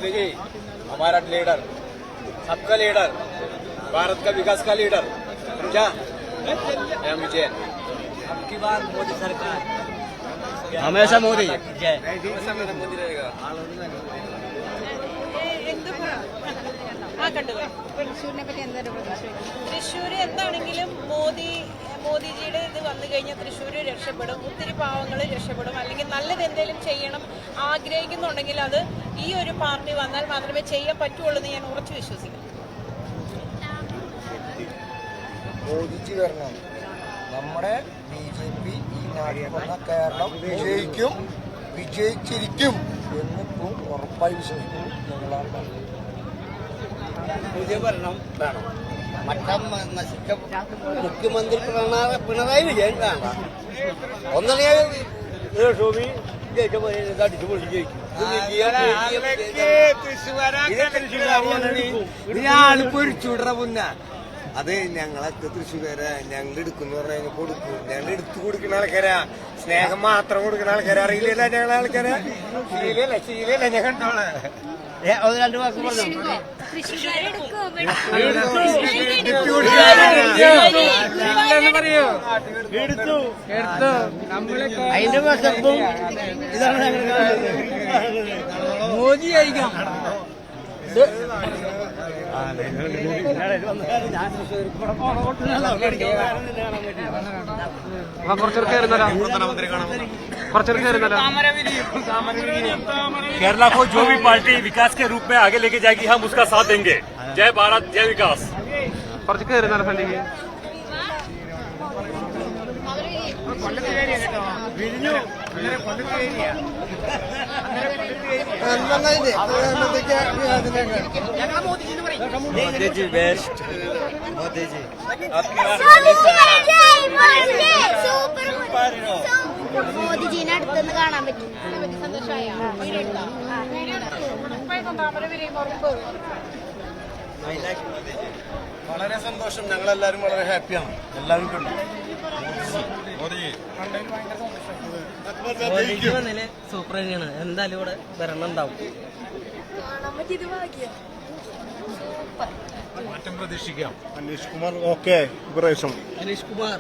मोदी जी हमारा लीडर, सबका लीडर, भारत का विकास का लीडर, क्या विजय। अब की बार मोदी सरकार हमेशा मोदी जय। मोदी रहेगा। തൃശ്ശൂരിനെ പറ്റി എന്താ തൃശ്ശൂർ എന്താണെങ്കിലും മോദിജിയുടെ ഇത് വന്നു കഴിഞ്ഞാൽ തൃശ്ശൂർ രക്ഷപ്പെടും, ഒത്തിരി പാവങ്ങൾ രക്ഷപ്പെടും. അല്ലെങ്കിൽ നല്ലത് എന്തെങ്കിലും ചെയ്യണം ആഗ്രഹിക്കുന്നുണ്ടെങ്കിൽ അത് ഈ ഒരു പാർട്ടി വന്നാൽ മാത്രമേ ചെയ്യാൻ പറ്റുള്ളൂ എന്ന് ഞാൻ ഉറച്ചു വിശ്വസിക്കുന്നു. മോദിജി വരണം. നമ്മുടെ BJP ഈ നാട്ടിൽ വന്ന കേരളം വിജയിക്കും, വിജയിച്ചിരിക്കും എന്നിപ്പോൾ ഉറപ്പായി വിശ്വസിക്കും. ഞങ്ങളാണ് പുതിയ ഭരണം വേണം. മറ്റം നശിച്ച മുഖ്യമന്ത്രി പിണറായി വിജയൻ വേണ്ട. ഒന്നല്ലെങ്കിൽ അടിച്ചു പൊളിച്ച് ജയിക്കും. പൊരിച്ചുവിടറ മുന്ന അത് ഞങ്ങളൊക്കെ തൃശ്ശൂരാ. ഞങ്ങൾ എടുക്കുന്നു പറഞ്ഞാൽ കൊടുക്കും. ഞങ്ങൾ എടുത്തു കൊടുക്കുന്ന ആൾക്കാരാ. സ്നേഹം മാത്രം കൊടുക്കുന്ന ആൾക്കാരാ. അറിയില്ല ഞങ്ങളെ ആൾക്കാരാ. ശീലല്ല ഞാൻ കണ്ടോളെ. രണ്ട് വാക്ക് പറഞ്ഞു. അതിന്റെ വശത്തും ഇതാണ് മോദി ആയിരിക്കാം. केरला को जो भी पार्टी विकास के रूप में आगे लेके जाएगी हम उसका साथ देंगे. जय भारत, जय विकास. मोदी जी बेस्ट. मोदी जी മോദിജീനെ അടുത്തുനിന്ന് കാണാൻ പറ്റും. വളരെ സന്തോഷം. ഞങ്ങളെല്ലാവരും വളരെ ഹാപ്പിയാണ്. എല്ലാവരും കണ്ടു മോദിജി വന്നില് സൂപ്പർ തന്നെയാണ്. എന്തായാലും ഇവിടെ ഭരണം ഉണ്ടാവും. മാറ്റം പ്രതീക്ഷിക്കാം. അനീഷ് കുമാർ ഓക്കെ. അനീഷ് കുമാർ